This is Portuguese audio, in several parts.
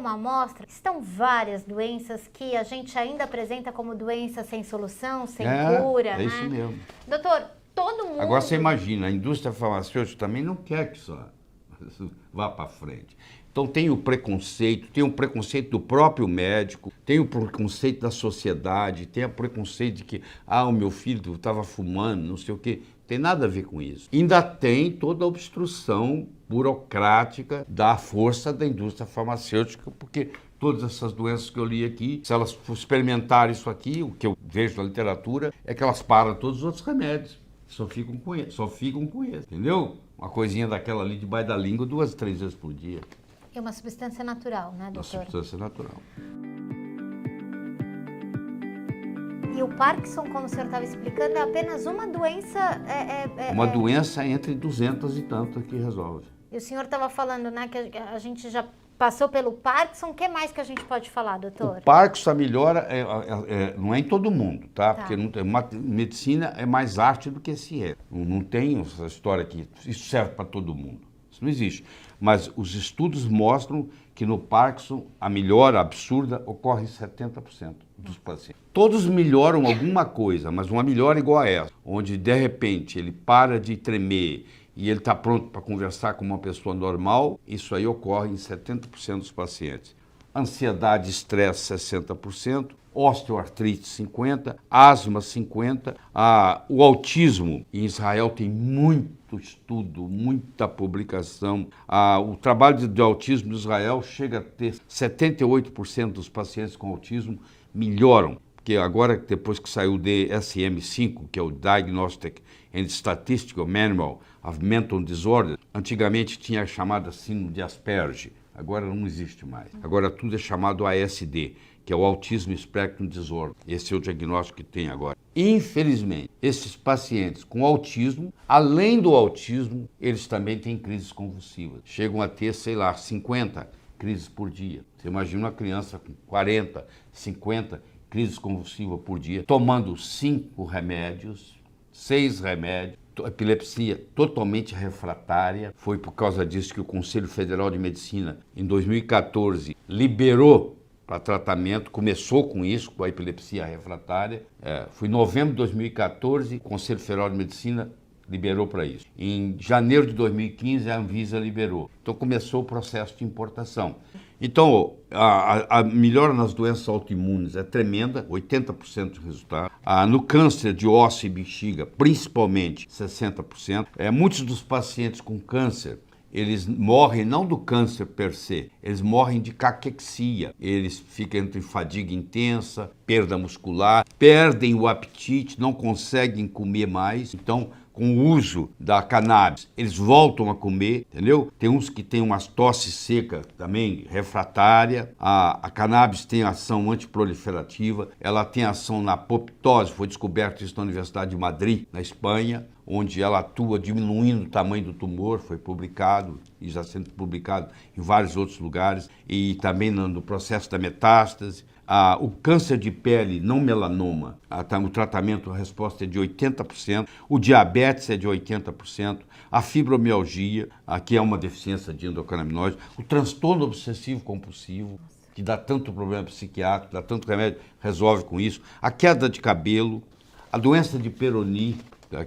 uma amostra, estão várias doenças que a gente ainda apresenta como doenças sem solução, sem cura, né? É isso mesmo. Doutor, todo mundo... Agora você imagina, a indústria farmacêutica também não quer que isso vá para frente. Então tem o preconceito do próprio médico, tem o preconceito da sociedade, tem o preconceito de que, o meu filho estava fumando, não sei o quê. Tem nada a ver com isso. Ainda tem toda a obstrução burocrática da força da indústria farmacêutica, porque todas essas doenças que eu li aqui, se elas experimentarem isso aqui, o que eu vejo na literatura, é que elas param todos os outros remédios. Só ficam com esse, entendeu? Uma coisinha daquela ali debaixo da língua 2, 3 vezes por dia. É uma substância natural, né, doutor? Uma substância natural. E o Parkinson, como o senhor estava explicando, é apenas uma doença... Uma doença entre 200 e tantas que resolve. E o senhor estava falando, né, que a gente já passou pelo Parkinson. O que mais que a gente pode falar, doutor? O Parkinson, a melhora não é em todo mundo, tá? Porque medicina é mais arte do que ciência. Não tem essa história que isso serve para todo mundo. Isso não existe. Mas os estudos mostram que no Parkinson a melhora absurda ocorre em 70% dos pacientes. Todos melhoram alguma coisa, mas uma melhora igual a essa, onde de repente ele para de tremer e ele está pronto para conversar com uma pessoa normal, isso aí ocorre em 70% dos pacientes. Ansiedade e estresse, 60%. Osteoartrite, 50%, asma, 50%. O autismo, em Israel tem muito estudo, muita publicação. O trabalho de autismo em Israel chega a ter 78% dos pacientes com autismo melhoram. Porque agora, depois que saiu o DSM-5, que é o Diagnostic and Statistical Manual of Mental Disorders, antigamente tinha a chamada síndrome de Asperger, agora não existe mais. Agora tudo é chamado ASD, que é o Autism Spectrum Disorder. Esse é o diagnóstico que tem agora. Infelizmente, esses pacientes com autismo, além do autismo, eles também têm crises convulsivas. Chegam a ter, 50 crises por dia. Você imagina uma criança com 40, 50 crises convulsivas por dia, tomando 5 remédios, 6 remédios, epilepsia totalmente refratária. Foi por causa disso que o Conselho Federal de Medicina, em 2014, liberou para tratamento, começou com isso, com a epilepsia refratária. Foi em novembro de 2014, o Conselho Federal de Medicina liberou para isso. Em janeiro de 2015, a Anvisa liberou. Então começou o processo de importação. Então, a melhora nas doenças autoimunes é tremenda, 80% de resultado. No câncer de osso e bexiga, principalmente, 60%. Muitos dos pacientes com câncer, eles morrem não do câncer per se, eles morrem de caquexia. Eles ficam entre fadiga intensa, perda muscular, perdem o apetite, não conseguem comer mais. Então, com o uso da cannabis, eles voltam a comer, entendeu? Tem uns que têm umas tosse seca também, refratária. A cannabis tem ação antiproliferativa, ela tem ação na apoptose, foi descoberto isso na Universidade de Madrid, na Espanha, onde ela atua diminuindo o tamanho do tumor, foi publicado e já sendo publicado em vários outros lugares, e também no processo da metástase. O câncer de pele não melanoma, o tratamento, a resposta é de 80%, o diabetes é de 80%, a fibromialgia, que é uma deficiência de endocannabinoides, o transtorno obsessivo compulsivo, que dá tanto problema psiquiátrico, dá tanto remédio, resolve com isso, a queda de cabelo, a doença de Peyronie,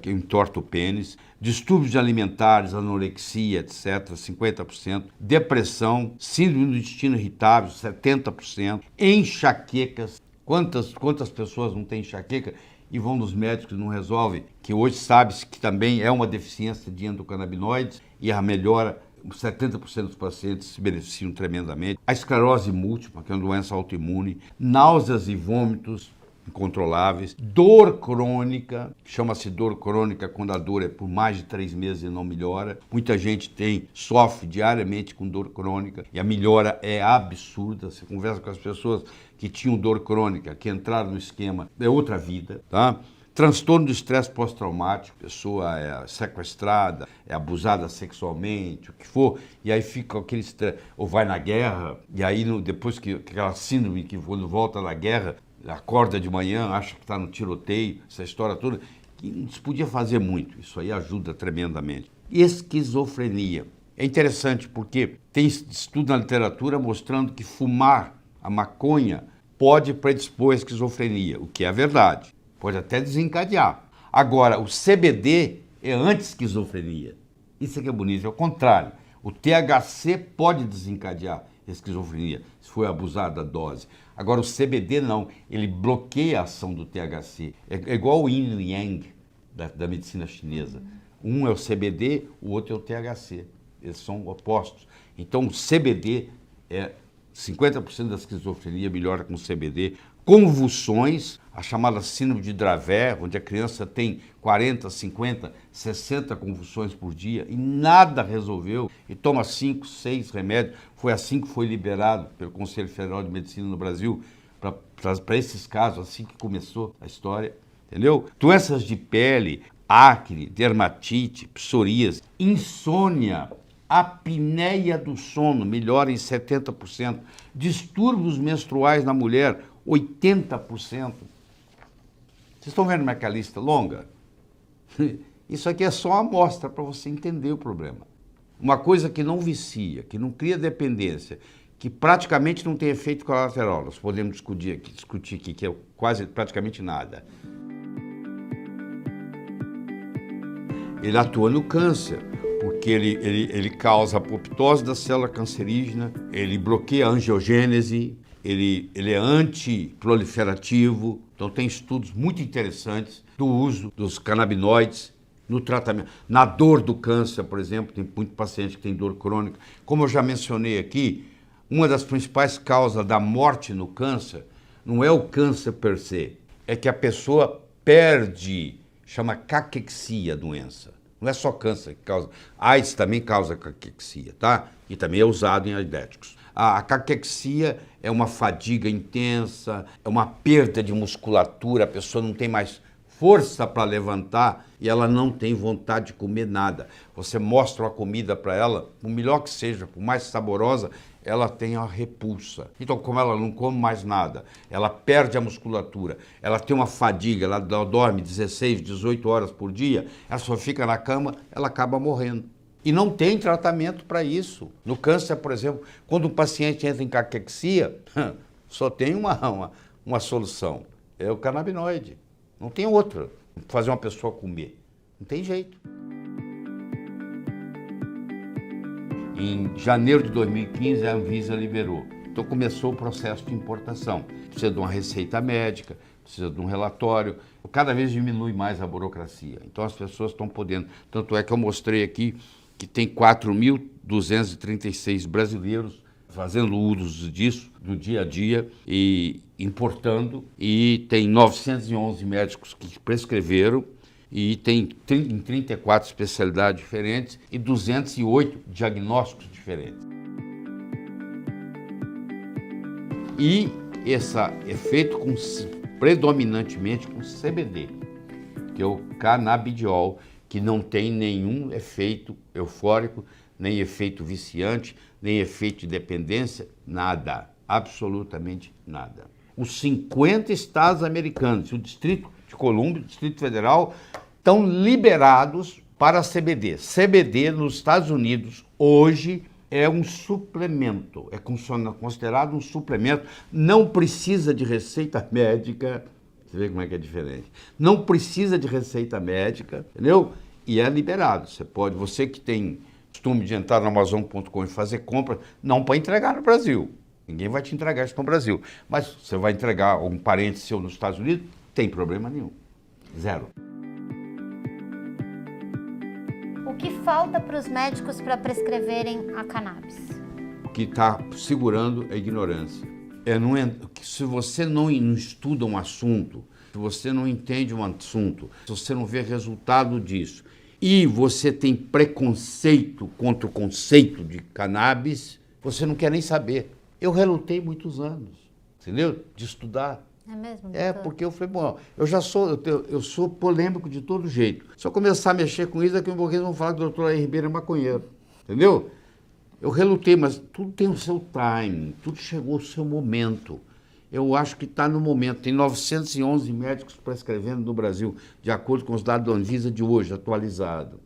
que entorta o pênis, distúrbios alimentares, anorexia, etc., 50%, depressão, síndrome do intestino irritável, 70%, enxaquecas. Quantas pessoas não têm enxaqueca e vão nos médicos e não resolvem? Que hoje sabe-se que também é uma deficiência de endocannabinoides e a melhora, 70% dos pacientes se beneficiam tremendamente. A esclerose múltipla, que é uma doença autoimune, náuseas e vômitos incontroláveis, dor crônica, chama-se dor crônica quando a dor é por mais de 3 meses e não melhora. Muita gente sofre diariamente com dor crônica e a melhora é absurda. Você conversa com as pessoas que tinham dor crônica, que entraram no esquema, é outra vida, tá? Transtorno do estresse pós-traumático, a pessoa é sequestrada, é abusada sexualmente, o que for, e aí fica aquele estresse, ou vai na guerra, e aí depois que aquela síndrome que quando volta da guerra, acorda de manhã, acha que está no tiroteio, essa história toda, que não se podia fazer muito. Isso aí ajuda tremendamente. Esquizofrenia. É interessante porque tem estudo na literatura mostrando que fumar a maconha pode predispor à esquizofrenia, o que é a verdade. Pode até desencadear. Agora, o CBD é anti-esquizofrenia. Isso é que é bonito, é o contrário. O THC pode desencadear a esquizofrenia, se for abusar da dose. Agora, o CBD não, ele bloqueia a ação do THC. É igual o Yin e Yang da medicina chinesa. Um é o CBD, o outro é o THC. Eles são opostos. Então, o CBD é 50% da esquizofrenia melhora com o CBD. Convulsões, a chamada síndrome de Dravet, onde a criança tem 40, 50, 60 convulsões por dia e nada resolveu, e toma 5, 6 remédios. Foi assim que foi liberado pelo Conselho Federal de Medicina no Brasil, para esses casos, assim que começou a história, entendeu? Doenças de pele, acne, dermatite, psoríase, insônia, apneia do sono, melhora em 70%. Distúrbios menstruais na mulher, 80%. Vocês estão vendo minha lista longa? Isso aqui é só uma amostra para você entender o problema. Uma coisa que não vicia, que não cria dependência, que praticamente não tem efeito colateral. Nós podemos discutir aqui, que é quase praticamente nada. Ele atua no câncer, porque ele causa apoptose da célula cancerígena, ele bloqueia a angiogênese, ele é antiproliferativo. Então tem estudos muito interessantes do uso dos canabinoides no tratamento. Na dor do câncer, por exemplo, tem muito paciente que tem dor crônica. Como eu já mencionei aqui, uma das principais causas da morte no câncer não é o câncer per se, é que a pessoa perde, chama caquexia a doença. Não é só câncer que causa. AIDS também causa caquexia, tá? E também é usado em aidéticos. A caquexia é uma fadiga intensa, é uma perda de musculatura, a pessoa não tem mais força para levantar e ela não tem vontade de comer nada. Você mostra a comida para ela, por melhor que seja, por mais saborosa, ela tem a repulsa. Então, como ela não come mais nada, ela perde a musculatura, ela tem uma fadiga, ela dorme 16, 18 horas por dia, ela só fica na cama, ela acaba morrendo. E não tem tratamento para isso. No câncer, por exemplo, quando um paciente entra em caquexia, só tem uma solução, é o canabinoide. Não tem outra. Fazer uma pessoa comer. Não tem jeito. Em janeiro de 2015, a Anvisa liberou. Então começou o processo de importação. Precisa de uma receita médica, precisa de um relatório. Cada vez diminui mais a burocracia. Então as pessoas estão podendo. Tanto é que eu mostrei aqui que tem 4.236 brasileiros fazendo uso disso no dia a dia e importando, e tem 911 médicos que prescreveram, e tem em 34 especialidades diferentes e 208 diagnósticos diferentes. E esse é feito predominantemente com CBD, que é o canabidiol, que não tem nenhum efeito eufórico, nem efeito viciante, nem efeito de dependência, nada, absolutamente nada. Os 50 estados americanos, o Distrito de Colômbia, o Distrito Federal, estão liberados para CBD. CBD nos Estados Unidos hoje é um suplemento, é considerado um suplemento, não precisa de receita médica. Você vê como é que é diferente. Não precisa de receita médica, entendeu? E é liberado. Você que tem costume de entrar no Amazon.com e fazer compra, não para entregar no Brasil. Ninguém vai te entregar isso no Brasil. Mas você vai entregar um parente seu nos Estados Unidos, tem problema nenhum. Zero. O que falta para os médicos para prescreverem a cannabis? O que está segurando é a ignorância. Se você não estuda um assunto, se você não entende um assunto, se você não vê resultado disso, e você tem preconceito contra o conceito de cannabis, você não quer nem saber. Eu relutei muitos anos, entendeu? De estudar. É mesmo? Porque eu falei, bom, eu sou polêmico de todo jeito. Se eu começar a mexer com isso, daqui a pouquinho vão falar que o doutor Air Ribeiro é maconheiro, entendeu? Eu relutei, mas tudo tem o seu time, tudo chegou ao seu momento. Eu acho que está no momento. Tem 911 médicos prescrevendo no Brasil, de acordo com os dados da Anvisa de hoje, atualizado.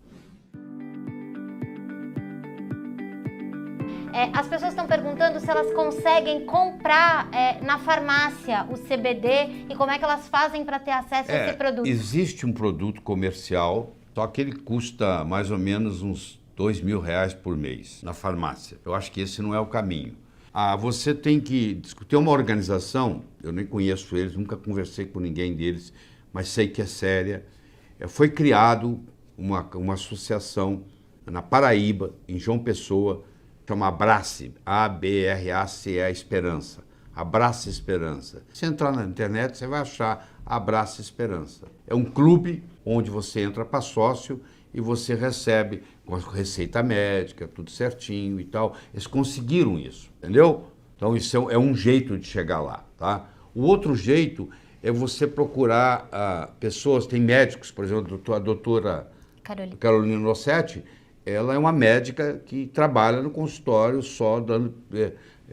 As pessoas estão perguntando se elas conseguem comprar na farmácia o CBD e como é que elas fazem para ter acesso a esse produto. Existe um produto comercial, só que ele custa mais ou menos uns R$2.000 por mês na farmácia. Eu acho que esse não é o caminho. Você tem que discutir uma organização, eu nem conheço eles, nunca conversei com ninguém deles, mas sei que é séria. Foi criado uma associação na Paraíba, em João Pessoa, chama Abrace, ABRACE Esperança. Abrace Esperança. Se entrar na internet, você vai achar Abrace Esperança. É um clube onde você entra para sócio e você recebe com receita médica, tudo certinho e tal. Eles conseguiram isso, entendeu? Então isso é um jeito de chegar lá, tá? O outro jeito é você procurar pessoas, tem médicos, por exemplo, a doutora Carolina Nossetti, ela é uma médica que trabalha no consultório só dando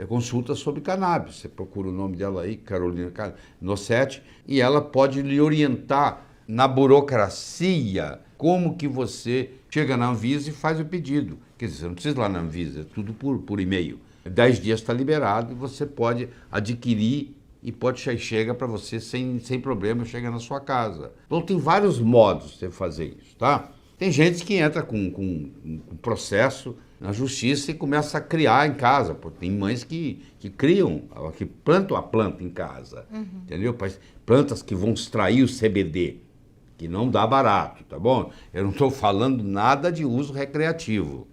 consultas sobre cannabis. Você procura o nome dela aí, Carolina Nossetti, e ela pode lhe orientar na burocracia como que você chega na Anvisa e faz o pedido. Quer dizer, você não precisa ir lá na Anvisa, é tudo por e-mail. 10 dias está liberado e você pode adquirir e chega para você sem problema, chega na sua casa. Então tem vários modos de você fazer isso, tá? Tem gente que entra com um processo na justiça e começa a criar em casa. Pô, tem mães que criam, que plantam a planta em casa, entendeu? Plantas que vão extrair o CBD, que não dá barato, tá bom? Eu não estou falando nada de uso recreativo.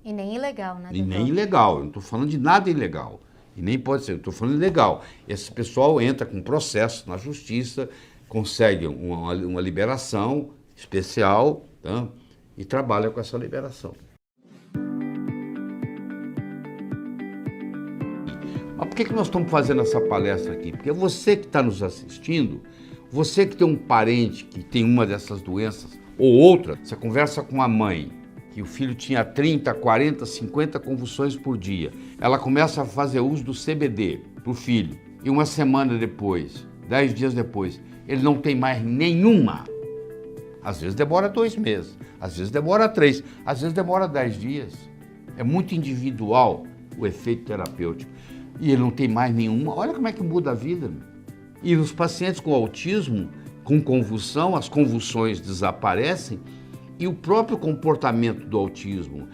E nem ilegal, né, doutor? E nem ilegal, eu não estou falando de nada ilegal. E nem pode ser, eu estou falando legal. Esse pessoal entra com processo na justiça, consegue uma liberação especial, tá? E trabalha com essa liberação. Mas por que nós estamos fazendo essa palestra aqui? Porque você que está nos assistindo, você que tem um parente que tem uma dessas doenças ou outra, você conversa com a mãe, que o filho tinha 30, 40, 50 convulsões por dia. Ela começa a fazer uso do CBD para o filho. E uma semana depois, 10 dias depois, ele não tem mais nenhuma. Às vezes demora 2 meses, às vezes demora 3, às vezes demora 10 dias. É muito individual o efeito terapêutico. E ele não tem mais nenhuma. Olha como é que muda a vida. E os pacientes com autismo, com convulsão, as convulsões desaparecem e o próprio comportamento do autismo.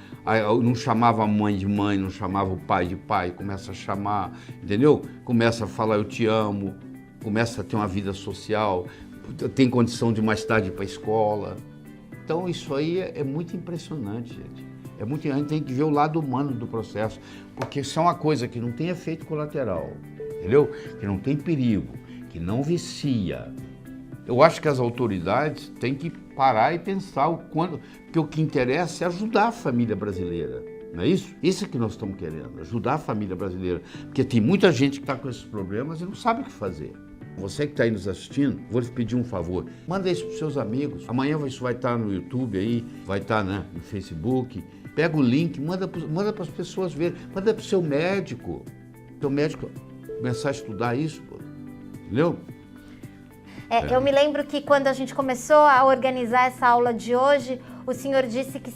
Não chamava a mãe de mãe, não chamava o pai de pai, começa a chamar, entendeu? Começa a falar eu te amo, começa a ter uma vida social, tem condição de mais tarde ir para a escola. Então isso aí é muito impressionante, gente. A gente tem que ver o lado humano do processo, porque isso é uma coisa que não tem efeito colateral, entendeu? Que não tem perigo, que não vicia. Eu acho que as autoridades têm que parar e pensar porque o que interessa é ajudar a família brasileira, não é isso? Isso é que nós estamos querendo, ajudar a família brasileira, porque tem muita gente que está com esses problemas e não sabe o que fazer. Você que está aí nos assistindo, vou lhe pedir um favor, manda isso para os seus amigos. Amanhã isso vai estar no YouTube aí, vai estar, né, no Facebook. Pega o link, manda para as pessoas verem, manda para o seu médico. Seu médico começar a estudar isso, pô. Entendeu? Eu me lembro que quando a gente começou a organizar essa aula de hoje, o senhor disse que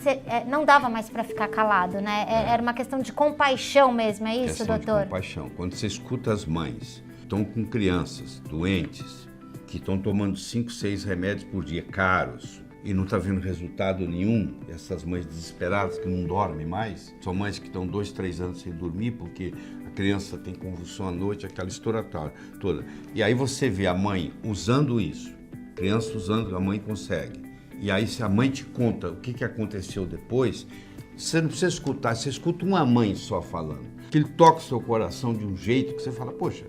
não dava mais para ficar calado, né? Era uma questão de compaixão mesmo, é isso, doutor? Questão de compaixão. Quando você escuta as mães que estão com crianças doentes, que estão tomando 5, 6 remédios por dia, caros, e não está vendo resultado nenhum, essas mães desesperadas que não dormem mais, são mães que estão 2, 3 anos sem dormir porque a criança tem convulsão à noite, aquela história toda. E aí você vê a mãe usando isso, criança usando, a mãe consegue. E aí se a mãe te conta o que aconteceu depois, você não precisa escutar, você escuta uma mãe só falando. Que ele toca o seu coração de um jeito que você fala, poxa,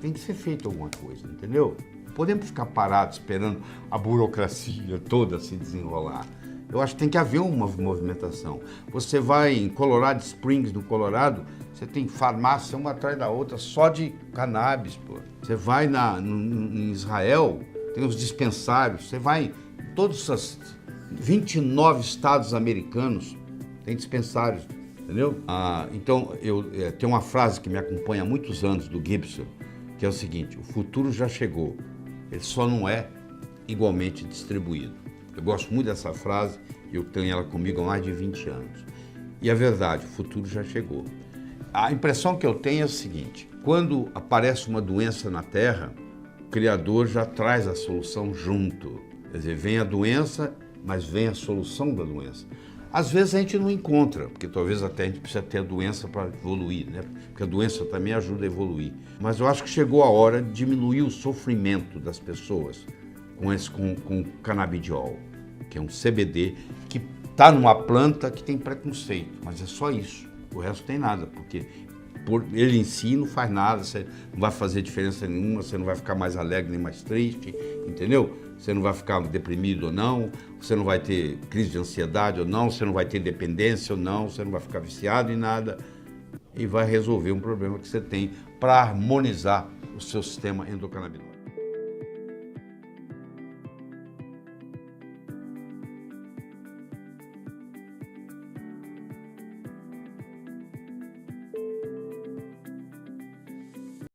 tem que ser feito alguma coisa, entendeu? Podemos ficar parados esperando a burocracia toda se desenrolar. Eu acho que tem que haver uma movimentação. Você vai em Colorado Springs, no Colorado, você tem farmácia uma atrás da outra só de cannabis, pô. Você vai em Israel, tem os dispensários. Você vai em todos os 29 estados americanos, tem dispensários, entendeu? Então, tem uma frase que me acompanha há muitos anos do Gibson, que é o seguinte: o futuro já chegou. Ele só não é igualmente distribuído. Eu gosto muito dessa frase, eu tenho ela comigo há mais de 20 anos. E a verdade, o futuro já chegou. A impressão que eu tenho é o seguinte: quando aparece uma doença na Terra, o Criador já traz a solução junto. Quer dizer, vem a doença, mas vem a solução da doença. Às vezes a gente não encontra, porque talvez até a gente precisa ter a doença para evoluir, né? Porque a doença também ajuda a evoluir. Mas eu acho que chegou a hora de diminuir o sofrimento das pessoas com o canabidiol, que é um CBD, que está numa planta que tem preconceito, mas é só isso. O resto tem nada, porque ele em si não faz nada, você não vai fazer diferença nenhuma, você não vai ficar mais alegre nem mais triste, entendeu? Você não vai ficar deprimido ou não, você não vai ter crise de ansiedade ou não, você não vai ter dependência ou não, você não vai ficar viciado em nada e vai resolver um problema que você tem para harmonizar o seu sistema endocannabinoide.